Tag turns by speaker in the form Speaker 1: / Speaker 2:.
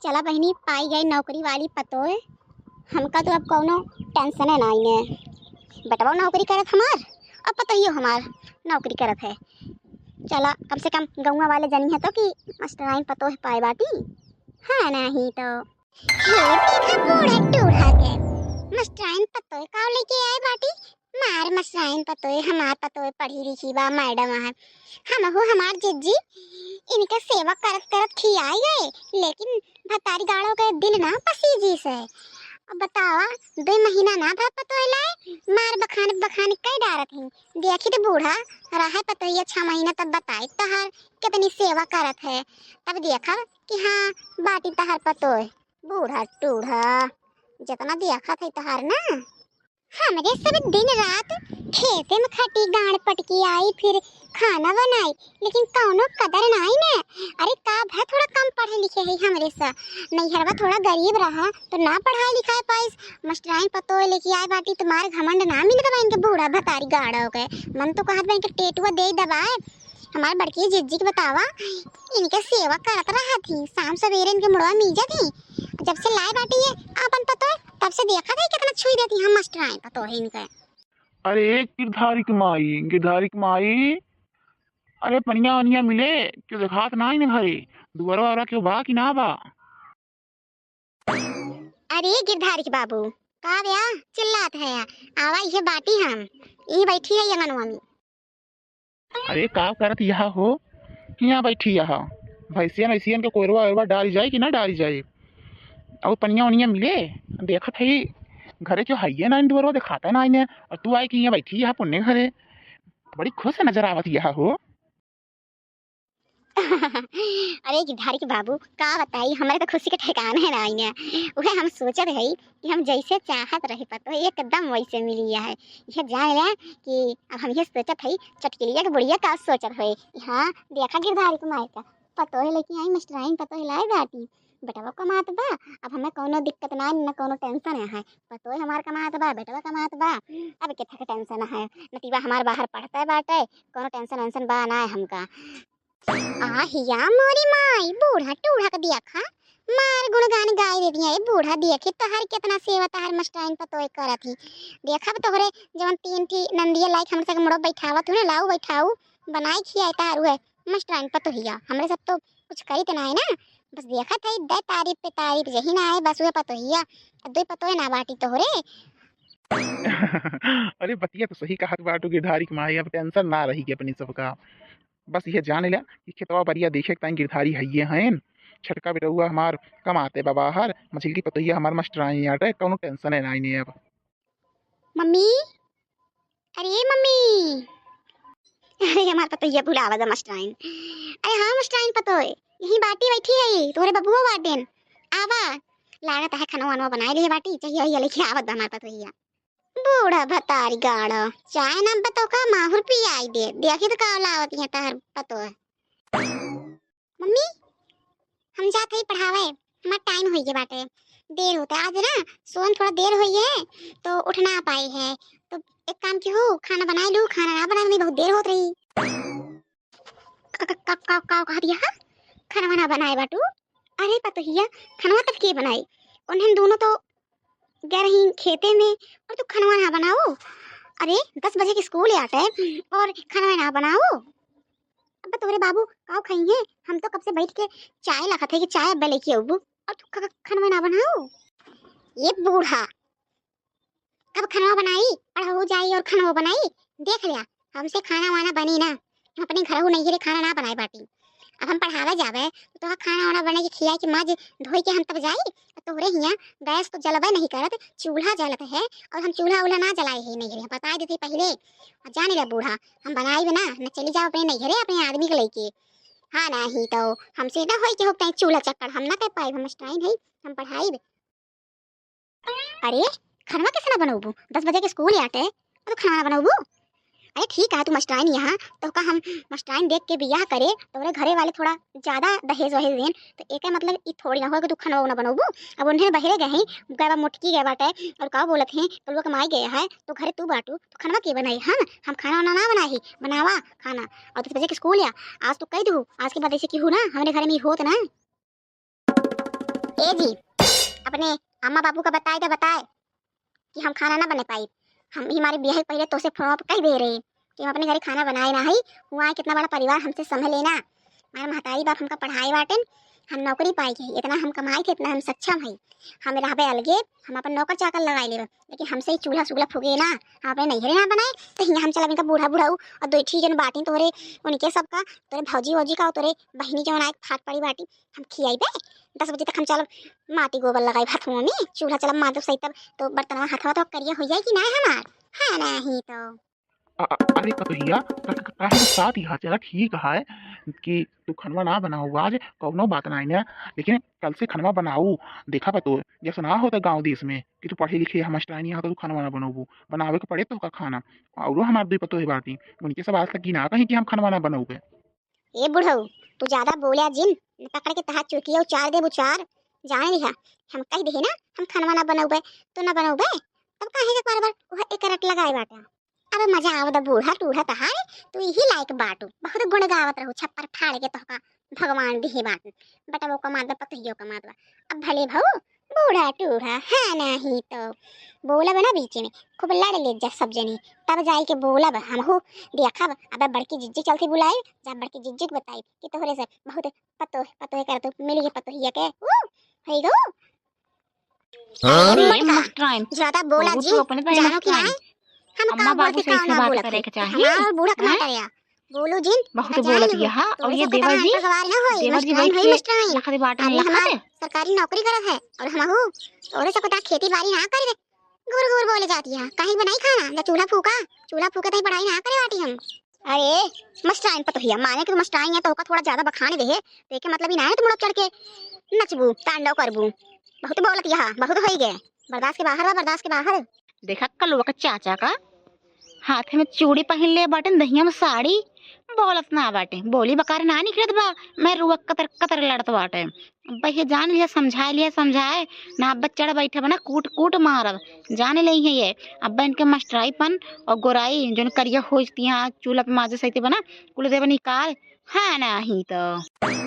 Speaker 1: चला बहनी पाई गई नौकरी वाली पतोय। हमका तो अब कौनो टेंशन है नहीं है। बेटवा नौकरी करत हमार अब पतोहियो हमार नौकरी करत है। चला कम से कम गौवा वाले जनी है तो कि मास्टराइन पतो है पाए बाटी। हाँ नहीं तो हे देखा बूढ़ा टूढ़ा के मास्टराइन पतो है काव लेके आए बाटी। मार मास्टराइन पतो है हमार पतो है पढ़ी लिखी बा मैडम है। हम हो हमार जिज्जी इनका सेवा करत करत खियाई गए लेकिन भतारी गाड़ो के दिल ना पसीजी से। अब बतावा 2 महीना ना भात पतो है लाए मार बखान बखान कई डारत ही। देखी तो बूढ़ा रहा पतो ही 6 महीना तब बताई तहार कितनी सेवा करत है। तब देखा कि हाँ बाटी तहार पतो है। बूढ़ा टूढ़ा जितना देखा था तहार ना हमरे सब दिन रात खेते में खटी गाड़ पटकी आई फिर खाना बनाई लेकिन कौनो कदर नहीं ने। अरे का भा थोड़ा कम पढ़े लिखे है हमरे सा नैहरवा थोड़ा गरीब रहा तो ना पढ़ाई लिखाई पाइस। मास्टराइन पतो लेके आए बाटी तुम्हारे घमंड ना मिलत बा इनके बूढ़ा भतारी गाड़ा हो गए। मन तो कहत बा इनके टेटुआ दे दबाए। हमार बड़की जिज्जी के बतावा इनके सेवा करत रहा थी शाम सवेरे इनके मुड़वा मीजा थी। जब से लाए बाटी है अपन पतो तब से देखा था कितना छुई देती हम मास्टराइन पतो है इनके।
Speaker 2: अरे गिरधारी की माई अरे पनिया वनिया मिले क्यों दिखात ना इन घरे दुआरा वारा क्यों बा कि ना बा।
Speaker 1: अरे गिरधारी के बाबू का बया चिल्लात है आवा ये बाटी हम ई बैठी है यंगनवा में।
Speaker 2: अरे का करत यहाँ हो कि यहाँ बैठी यहाँ भैंसियन वैसियन के कोरवा वोरवा डाली जाए कि ना डाली जाए। और पनिया वनिया मिले देखत है घरे क्यों है ना इन दुआरा दिखाता ना इन्हें और तू आई कि यहाँ बैठी यहाँ पुण्य घरे बड़ी खुश नजर आवत यहाँ हो।
Speaker 1: अरे गिरधारी के बाबू का बताई हमारे तो खुशी के ठिकाना है ना इन्हें वह हम सोचत है कि हम जैसे चाहत रहे पतो एकदम वैसे मिली है। यह जान ले कि अब हम ये सोचत है चटकिलिया के बुढ़िया का सोचत है। हाँ देखा गिरधारी के माई का पतो है लेके आई मास्टराइन पतो है लाए बाटी बेटवा कमात बा। अब हमें कोनो दिक्कत ना न कोनो टेंशन है पतो है हमार कमात बा बेटवा कमात बा। अब कितना टेंशन है नतीबा हमार बाहर पढ़ता है बाटे कोनो टेंशन वेंशन बा ना है हमका। आहिया मोरी माई बूढ़ा टूढ़ा का देखा मार गुणगान गाय दे दिया बूढ़ा देखे तोहर कितना सेवा तोहर मास्टराइन पतो करत ही। देखा तोहरे जवन 3 ठी नंदिया लाइक हमरे संग मोड़ बैठावत ना लाऊ बैठाऊ बनाई खियाई तार है मास्टराइन पतो हिया हमरे सब तो कुछ करी त ना है ना बस देखा था दे तारीफ पे तारीफ यही ना है बस वे पतो हिया दो पतो है ना बाटी तोहरे।
Speaker 2: अरे बतिया तो सही कहा बाटू गिरधारी की माई अब टेंशन ना रही अपनी सबका बस यह जान लिया कि खेतवा बरिया देखे गिरधारी है हैं छटका बेटुआ हमार कमाते बा बाहर मछली की पतैया हमार मास्टराइन आटे कौनो टेंशन है ना इन्हें अब।
Speaker 1: मम्मी अरे मम्मी अरे हमार पतैया बुलावा दा मास्टराइन। अरे हाँ मास्टराइन पतो है यही बाटी बैठी है तोरे बबुआ बाटेन आवा लाना है खाना वाना बनाए ले बाटी चाहिए ये लेके आवत हमार पतैया। बूढ़ा भतारी गाड़ा चाय ना बतो का माहुर पी आई दे देखी तो का लावत है तार पतो है। मम्मी हम जाते ही पढ़ावे हमारा टाइम हो गया बाटे देर होता है आज ना सोन थोड़ा देर हुई है तो उठ ना पाई है तो एक काम की हो खाना बनाए लूं खाना ना बनाने में बहुत देर होत रही। कहा दिया खाना वाना बनाए बाटू। अरे पतो हिया खाना तब के बनाई उन्हें दोनों तो गए रही खेते में और तू खाना वाना बनाओ। अरे 10 बजे के स्कूल आते और खाना वाना बनाओ। अब तोरे बाबू काव खाई है हम तो कब से बैठ के चाय लगा थे कि चाय अब लेके आऊँ और तू खाना वाना बनाओ। ये बूढ़ा कब खाना बनाई और हो जाई और खाना बनाई देख लिया हमसे खाना वाना बनी ना हम अपने घर हो नहीं खाना ना बनाए बाटी। अब हम पढ़ावा जावे तो खाना वाना बने के खिया के माज धोई के हम तब जाई तोहरे हिया गैस तो जलबे नहीं करत चूल्हा जलत है और हम चूल्हा उल्हा ना जलाए है नहीं बता देते पहले और जाने ले बूढ़ा हम बनाई भी ना न चली जाओ अपने नहीं अपने आदमी के लेके। हाँ नहीं तो हमसे ना होई के होता चूल्हा चक्कर हम ना कर पाए हम मास्टराइन है हम पढ़ाई। अरे खाना कैसे ना बनाऊबू 10 बजे के स्कूल आटे तो खाना बनाऊबू। अरे ठीक है तू मास्टराइन यहाँ तो का हम मास्टराइन देख के बियाह करे तो घरे वाले थोड़ा ज्यादा दहेज वहेज देन तो एक मतलब ई थोड़ी ना हो कि तू खाना ना बनाबू। अब उन्हें बहरे गए गए मोटकी गए बाटे और का बोलत हैं तो लोग कमाई गए है तो घरे तू बाटू तो खाना के बनाई हाँ हम खाना वाना ना बनाई बनावा खाना और 10 बजे के स्कूल या आज तो कह दू आज के बाद ऐसे की हो ना हमारे घर में होत ना। ए जी, अपने अम्मा बाबू का बताए तो बताए कि हम खाना ना बने पाई। हम ही हमारे ब्याह पहले तो से फोन पर कह दे रहे कि हम अपने घर खाना बनाए ना ही। हुआ कितना बड़ा परिवार हमसे समझ लेना। हमारे महतारी बाप हमका पढ़ाई बाटन, हम नौकरी पाई के इतना हम कमाए थे, इतना हम सक्षम है। हम रहबे अलगे, हम अपन नौकर चाकर लगाई ले, लेकिन हमसे ही चूल्हा सुगला फूके ना, हम अपने नैहरे ना बनाए तो हियाँ हम चला इनका बूढ़ा बूढ़ाऊ और दो ठीक जन बाटी तोरे उनके सबका, तोरे भौजी वौजी का और तोरे बहनी जो आए फाट पड़ी बाटी हम खियाई बे। 10 बजे तक हम चल माटी गोबर लगाई हाथों में, चूल्हा चला माधो सही तब तो बर्तन हाथवा तो करिया हो जाए कि ना हमार है नहीं तो।
Speaker 2: अरे कतोहिया काहे साथ यहाँ चला ठीक है कि तू खनवा ना बनाऊ आज, कौनो बात नहीं है, लेकिन कल से खनवा बनाऊ। देखा पतो ये सुना होता गांव देश में कि तू पढ़े लिखे मास्टरानी यहाँ तो तू खनवा ना बनाऊ, बनावे के पड़े तो का खाना। और हमारे दो पतो है बाटी उनके सब आज तक की ना कहीं कि हम खनवा ना बनाऊ।
Speaker 1: ए बुढ़ऊ, तू ज्यादा बोलिया जिन पकड़ के तहां चुकिया उचार दे बुचार। जाने लिहा हम कह दे ना हम खनवा ना बनाऊबे तो ना बनाऊबे, तब काहे के बार बार वह एक रट लगाए बाटा। अब मजा आवत बूढ़ा टूढ़ा तहारे, तू यही लायक बाटू बहुत गुण गावत रहू छप्पर फाड़ के तोहका भगवान दिहे बाटू। बेटा वो कमात बा पतहियो कमात बा। अब भले भाऊ बूढ़ा टूढ़ा है नहीं तो बोलब ना बीच में खूब लड़ ले जा सब जनी, तब जाई के बोलब हमहू देखब। अब बड़की जिज्जी चलती बुलाई जा, बड़की जिज्जी बताई कि तोहरे से बहुत पतो पतो कर तू मिल के पतो हिया के हई गो।
Speaker 3: अरे
Speaker 1: मटका
Speaker 3: मस्टराइन
Speaker 1: ज्यादा बोला
Speaker 3: वो
Speaker 1: जी
Speaker 3: तो अपने भाई
Speaker 1: जानो कि
Speaker 3: मस्टराइन
Speaker 1: नहीं हम
Speaker 3: अम्मा
Speaker 1: का
Speaker 3: बाबू
Speaker 1: बोलते
Speaker 3: से
Speaker 1: का
Speaker 3: इससे
Speaker 1: ना
Speaker 3: बात
Speaker 1: बोलत
Speaker 3: करे के चाहिए।
Speaker 1: हमारा बूढ़ा कमा
Speaker 3: हैं?
Speaker 1: करया बोलो जिन
Speaker 3: बहुत बोलत यहा और ये देवर जी
Speaker 1: सवार ना होई
Speaker 3: देवर जी
Speaker 1: मस्टराइन
Speaker 3: बैठ
Speaker 1: होई
Speaker 3: के
Speaker 1: मस्टराइन।
Speaker 3: लखरी बाटे में
Speaker 1: अभी हमार
Speaker 3: लखते
Speaker 1: सरकारी नौकरी करत है और हमहू तोरे से पता खेती बाड़ी ना करे रे गुर गुर बोले जाती है कहीं बनाई खाना ना चूल्हा फूका तही पढ़ाई ना करे बाटी हम। अरे मस्टराइन पतोहिया माने कि तू मस्टराइन है तो ओका थोड़ा ज्यादा बखाने दे देखे मतलब ही ना है तुम लोग चढ़ के नचबू तांडव करबू। बहुत बोलत यहा बहुत होई गे, बर्दाश्त के बाहर बा बर्दाश्त के बाहर।
Speaker 3: देखा कलुआ का चाचा का हाथ में चूड़ी पहन ले बाटे, दहिया में साड़ी, बोलत ना बाटे, बोली बकार ना निकलत बा। मैं रुआ कतर कतर लड़त बाटे। भैया जान लिया समझाए ना, अब चढ़ बैठे बना कूट कूट मारब जाने ले है ये। अब इनके मस्टराईपन और गोराई जो करिया खोजती हैं चूल्हा पे माजे सही बना कुल देव निकाल है नहीं तो।